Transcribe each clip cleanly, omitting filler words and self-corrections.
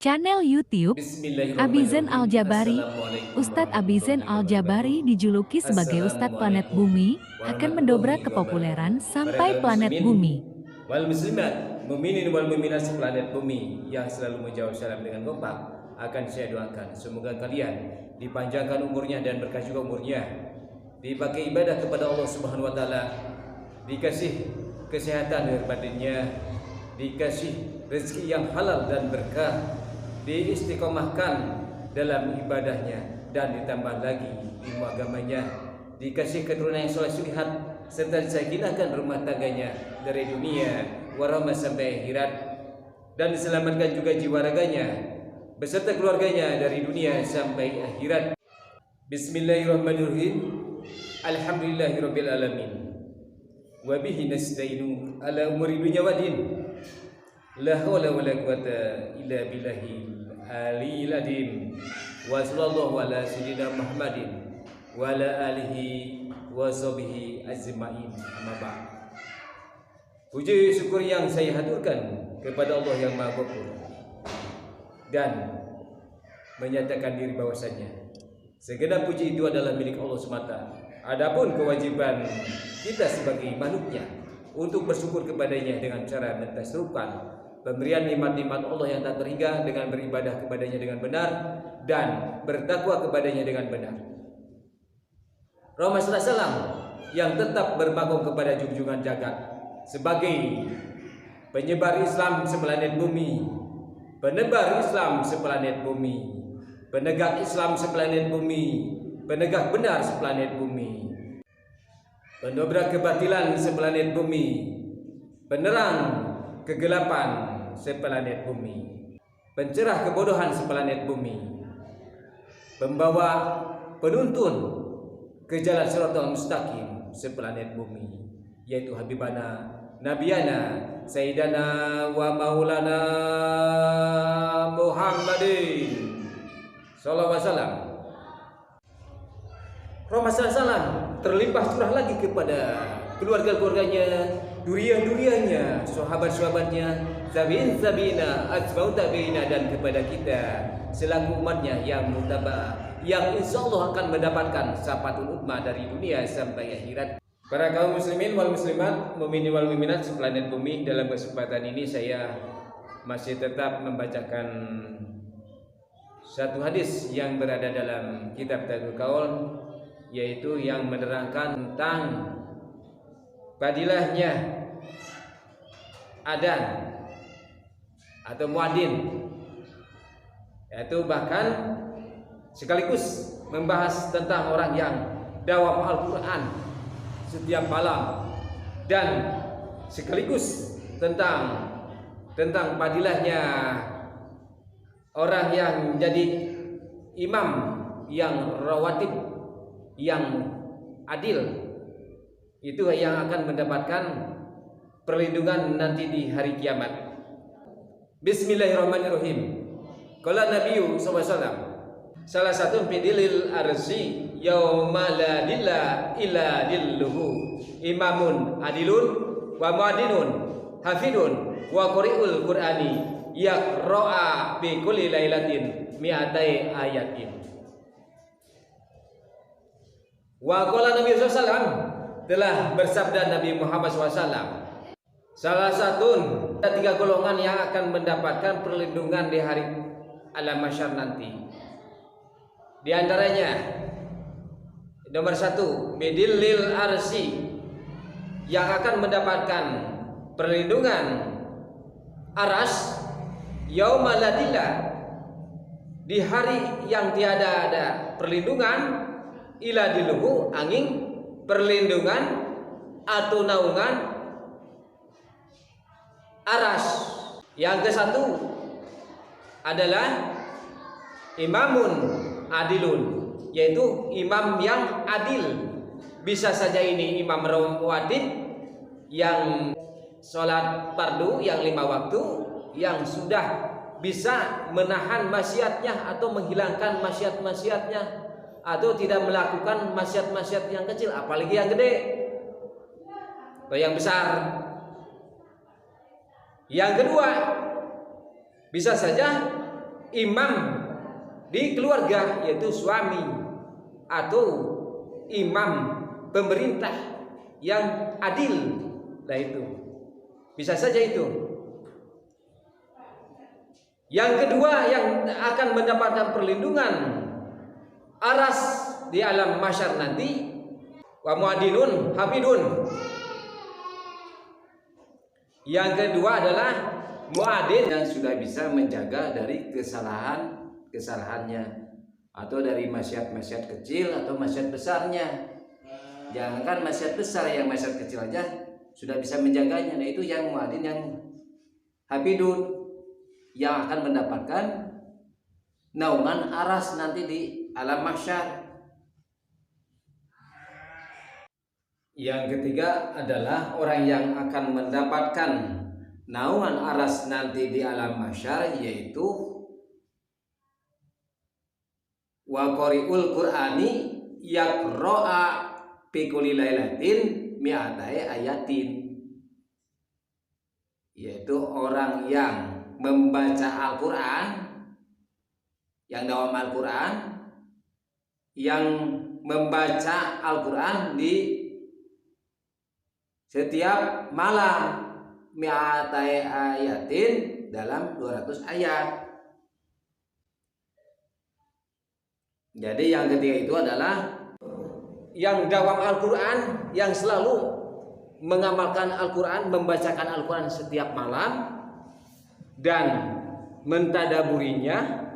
Channel YouTube Abizen Bismillahirrahmanirrahim. Al-Jabari. Assalamualaikum Ustadz Abizen warahmatullahi wabarakatuh. Al-Jabari dijuluki sebagai Ustadz planet Assalamualaikum bumi, akan mendobrak warahmatullahi wabarakatuh. kepopuleran Para sampai kaum planet muslimin bumi. wal muslimat, mukminin wal mukminat seplanet bumi yang selalu menjawab salam dengan kompak, akan saya doakan semoga kalian dipanjangkan umurnya dan berkah juga umurnya, dipakai ibadah kepada Allah Subhanahu wa taala, dikasih kesehatan lahir batinnya, dikasih rezeki yang halal dan berkah, diistiqomahkan dalam ibadahnya, dan ditambah lagi ilmu agamanya, dikasih keturunan yang soleh solihat, serta disakinahkan rumah tangganya dari dunia warahmah sampai akhirat, dan diselamatkan juga jiwa raganya beserta keluarganya dari dunia sampai akhirat. Bismillahirrahmanirrahim. Alhamdulillahirabbil alamin. Wa bihi nasta'inu ala umuri dunya wa din. La haula wala quwata illa billahil aliyil azim. Wa sallallahu ala sayyidina Muhammadin wa ala alihi wa sahbihi ajmain. Amma ba'd. Puji syukur yang saya haturkan kepada Allah yang Maha Ghafur dan menyatakan diri bahwasanya segenap puji itu adalah milik Allah semata. Adapun kewajiban kita sebagai makhluknya untuk bersyukur kepadanya dengan cara mentasrufkan pemberian nikmat-nikmat Allah yang tak terhingga, dengan beribadah kepadanya dengan benar dan bertakwa kepadanya dengan benar. Rasulullah SAW yang tetap bermakom kepada junjungan jagat sebagai penyebar Islam seplanet bumi, penebar Islam seplanet bumi, penegak Islam seplanet bumi, penegak benar seplanet bumi, pendobrak kebatilan seplanet bumi, penerang kegelapan seplanet bumi, pencerah kebodohan seplanet bumi, pembawa penuntun ke jalan Shiratal Mustaqim seplanet bumi, yaitu Habibana Nabiyana Sayyidana wa Maulana Muhammadin sallallahu alaihi wasallam. Rasulullah SAW terlimpah curah lagi kepada keluarga-keluarganya, durian-duriannya, sahabat-sahabatnya, tabi'in-tabi'ina, atba'ut tabi'ina, dan kepada kita selaku umatnya yang mutaba'ah, yang insyaallah akan mendapatkan syafatul ummah dari dunia sampai akhirat. Para kaum muslimin wal muslimat, mukminin wal mukminat seplanet bumi, dalam kesempatan ini saya masih tetap membacakan satu hadis yang berada dalam kitab Tadul Qaul, yaitu yang menerangkan tentang fadilahnya adzan atau muadzin, yaitu bahkan sekaligus membahas tentang orang yang dawam Al-Quran setiap malam, dan sekaligus tentang fadilahnya orang yang menjadi imam yang rawatib, yang adil, itu yang akan mendapatkan perlindungan nanti di hari kiamat. Bismillahirrahmanirrahim. Qala Nabi sallallahu alaihi wasallam, salah satu fidilil arsi yauma la dilla illa dilluhu, imamun adilun wa muadinun hafidun wa qari'ul qur'ani yaqra'a bi kulli lailatin mi'atai ayatin. Wa qala Nabi SAW, telah bersabda Nabi Muhammad SAW, salah satu tiga golongan yang akan mendapatkan perlindungan di hari alam mahsyar nanti. Di antaranya nomor satu, bidillil arsi, yang akan mendapatkan perlindungan aras yauma la dilla, di hari yang tiada ada perlindungan, ila diluhu, angin perlindungan atau naungan aras. Yang ke satu adalah imamun adilun, yaitu imam yang adil. Bisa saja ini imam rawatib yang sholat fardu yang 5 waktu, yang sudah bisa menahan maksiatnya atau menghilangkan maksiat-maksiatnya, atau tidak melakukan maksiat-maksiat yang kecil, apalagi yang gede atau yang besar. Yang kedua, bisa saja imam di keluarga, yaitu suami atau imam pemerintah yang adil. Nah itu bisa saja itu. Yang kedua yang akan mendapatkan perlindungan aras di alam mahsyar nanti, wa muadinun hafidun. Yang kedua adalah muadin yang sudah bisa menjaga dari kesalahannya atau dari maksiat-maksiat kecil atau maksiat besarnya. Jangankan maksiat besar, yang maksiat kecil aja sudah bisa menjaganya. Nah itu yang muadin, yang hafidun, yang akan mendapatkan naungan aras nanti di alam mahsyar. Yang ketiga adalah orang yang akan mendapatkan naungan aras nanti di alam mahsyar, yaitu wa qari'ul qur'ani yaqra'a fi kulli lailatin mi'atai ayatin, yaitu orang yang membaca Al-Quran, yang dawam Al-Quran, yang membaca Al-Quran di setiap malam mi'atai ayatin, dalam 200 ayat. Jadi yang ketiga itu adalah yang dawam Al-Quran, yang selalu mengamalkan Al-Quran, membacakan Al-Quran setiap malam dan mentadaburinya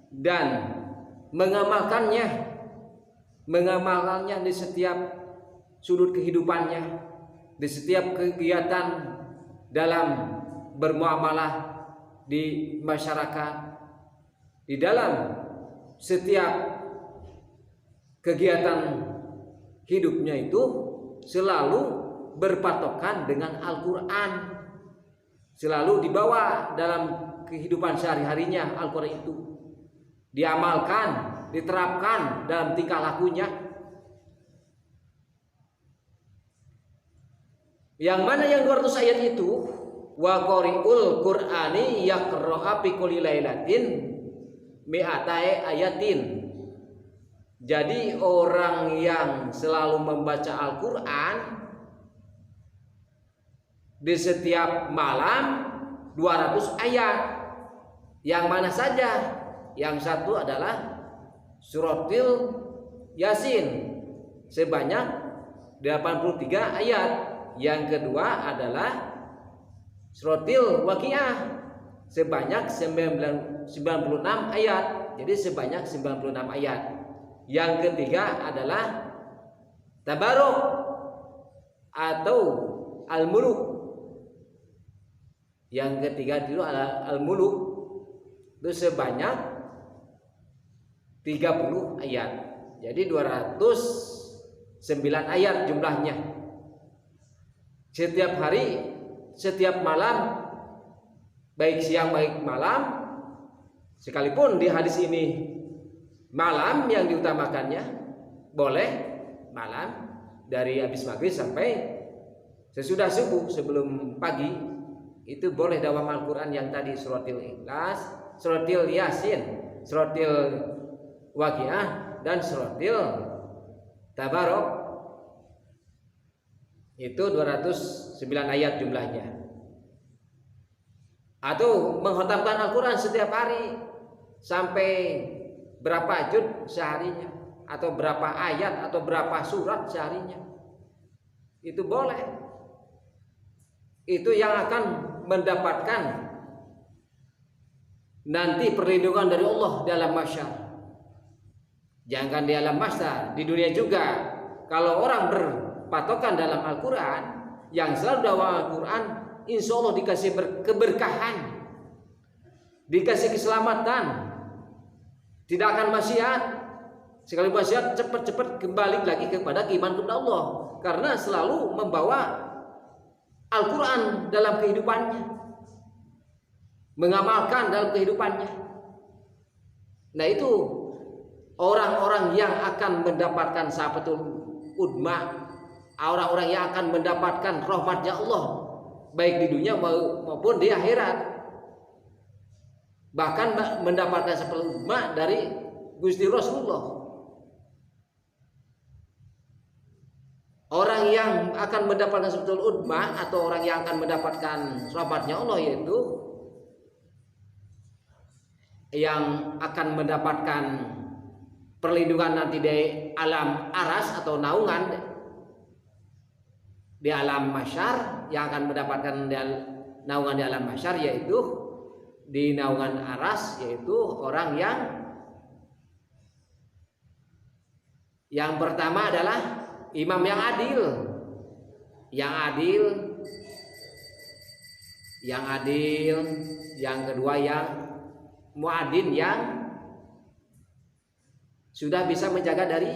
dan mengamalkannya di setiap sudut kehidupannya, di setiap kegiatan dalam bermuamalah di masyarakat, di dalam setiap kegiatan hidupnya itu selalu berpatokan dengan Al-Quran, selalu dibawa dalam kehidupan sehari-harinya. Al-Quran itu diamalkan, diterapkan dalam tingkah lakunya. Yang mana yang 200 ayat itu, wa qari'ul qur'ani yaqra'a fi kulli lailatin mi'atai ayatin. Jadi orang yang selalu membaca Al-Quran di setiap malam 200 ayat. Yang mana saja? Yang satu adalah suratil Yasin sebanyak 83 ayat. Yang kedua adalah suratil Waqiah sebanyak 96 ayat. Jadi sebanyak 96 ayat. Yang ketiga adalah Tabarok atau Al-Muluk. Yang ketiga itu adalah Al-Muluk, itu sebanyak 30 ayat. Jadi 209 ayat jumlahnya. Setiap hari, setiap malam, baik siang baik malam, sekalipun di hadis ini malam yang diutamakannya, boleh malam dari habis maghrib sampai sesudah subuh, sebelum pagi. Itu boleh dawam Al-Quran yang tadi, suratil Ikhlas, suratil Yasin, suratil Waqiah, dan suratil Tabarok. Itu 209 ayat jumlahnya. Atau mengkhatamkan Al-Quran setiap hari sampai berapa juz seharinya, atau berapa ayat, atau berapa surat seharinya. Itu boleh. Itu yang akan mendapatkan nanti perlindungan dari Allah dalam mahsyar. Jangan di alam mahsyar, di dunia juga. Kalau orang berpatokan dalam Al-Quran, yang selalu dakwah Al-Quran, insya Allah dikasih keberkahan, dikasih keselamatan, tidak akan maksiat. Sekali maksiat cepat-cepat kembali lagi kepada keimanan kepada Allah, karena selalu membawa Al-Quran dalam kehidupannya, mengamalkan dalam kehidupannya. Nah itu orang-orang yang akan mendapatkan syafatul udma, orang-orang yang akan mendapatkan rahmatnya Allah, baik di dunia maupun di akhirat. bahkan mendapatkan seperlima dari Gusti Rasulullah. Orang yang akan mendapatkan sebetul udmah atau orang yang akan mendapatkan rahmatnya Allah, yaitu yang akan mendapatkan perlindungan nanti di alam aras atau naungan di alam mahsyar, yang akan mendapatkan naungan di alam mahsyar yaitu di naungan aras, yaitu orang yang pertama adalah imam yang adil, yang kedua yang muadin, yang sudah bisa menjaga dari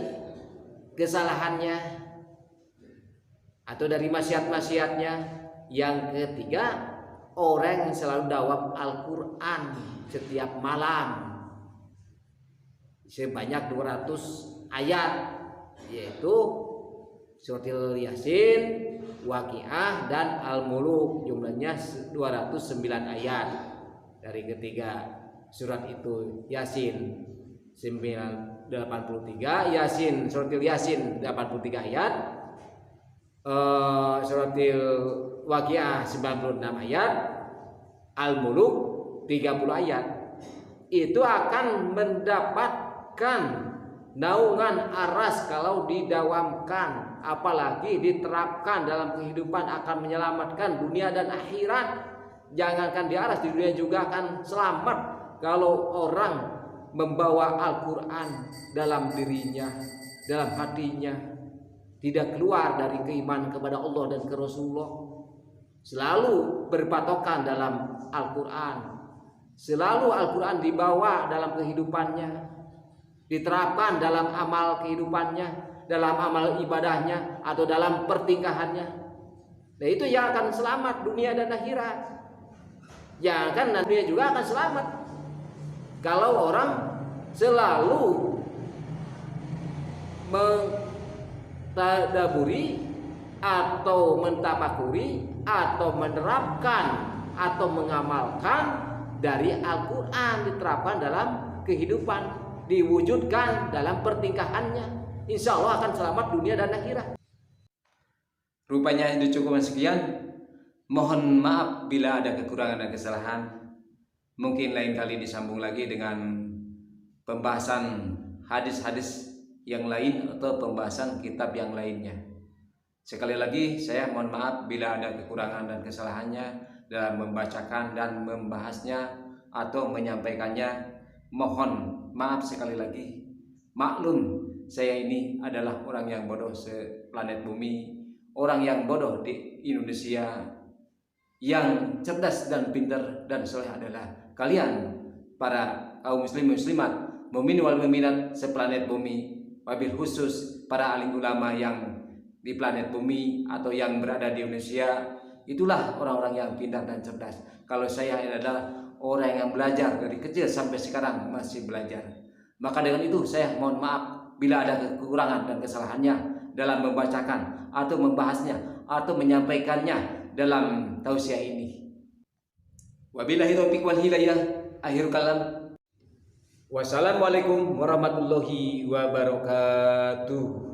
kesalahannya atau dari maksiat-maksiatnya. Yang ketiga, orang yang selalu dawam Al-Quran setiap malam sebanyak 200 ayat, yaitu Suratul Yasin, Waqiah, dan Al-Muluk, jumlahnya 209 ayat. Dari ketiga surat itu, Yasin 83, Yasin, Suratul Yasin 83 ayat, Suratul Waqiah 96 ayat, Al-Muluk 30 ayat. Itu akan mendapatkan naungan aras kalau didawamkan, apalagi diterapkan dalam kehidupan, akan menyelamatkan dunia dan akhirat. Jangankan di aras, di dunia juga akan selamat kalau orang membawa Al-Quran dalam dirinya, dalam hatinya, tidak keluar dari keimanan kepada Allah dan ke Rasulullah, selalu berpatokan dalam Al-Quran, selalu Al-Quran dibawa dalam kehidupannya, diterapkan dalam amal kehidupannya, dalam amal ibadahnya, atau dalam pertingkahannya. Nah, itu yang akan selamat dunia dan akhirat. Yang akan dunia juga akan selamat kalau orang selalu mentadaburi atau mentafakuri atau menerapkan atau mengamalkan dari Al-Quran, diterapkan dalam kehidupan, diwujudkan dalam pertingkahannya. Insya Allah akan selamat dunia dan akhirat. Rupanya itu cukup sekian. Mohon maaf bila ada kekurangan dan kesalahan. Mungkin lain kali disambung lagi dengan pembahasan hadis-hadis yang lain atau pembahasan kitab yang lainnya. Sekali lagi saya mohon maaf bila ada kekurangan dan kesalahannya dalam membacakan dan membahasnya atau menyampaikannya. Mohon maaf sekali lagi. Maklum, saya ini adalah orang yang bodoh seplanet bumi, orang yang bodoh di Indonesia. Yang cerdas dan pintar dan soleh adalah kalian, para kaum muslim muslimat, mukmin wal mukminat seplanet bumi, wabil khusus para alim ulama yang di planet bumi atau yang berada di Indonesia. Itulah orang-orang yang pintar dan cerdas. Kalau saya adalah orang yang belajar dari kecil sampai sekarang masih belajar. Maka dengan itu saya mohon maaf bila ada kekurangan dan kesalahannya dalam membacakan atau membahasnya atau menyampaikannya dalam tausiah ini. Wabillahi taufiq wal hidayah. Akhir kalam. Wassalamualaikum warahmatullahi wabarakatuh.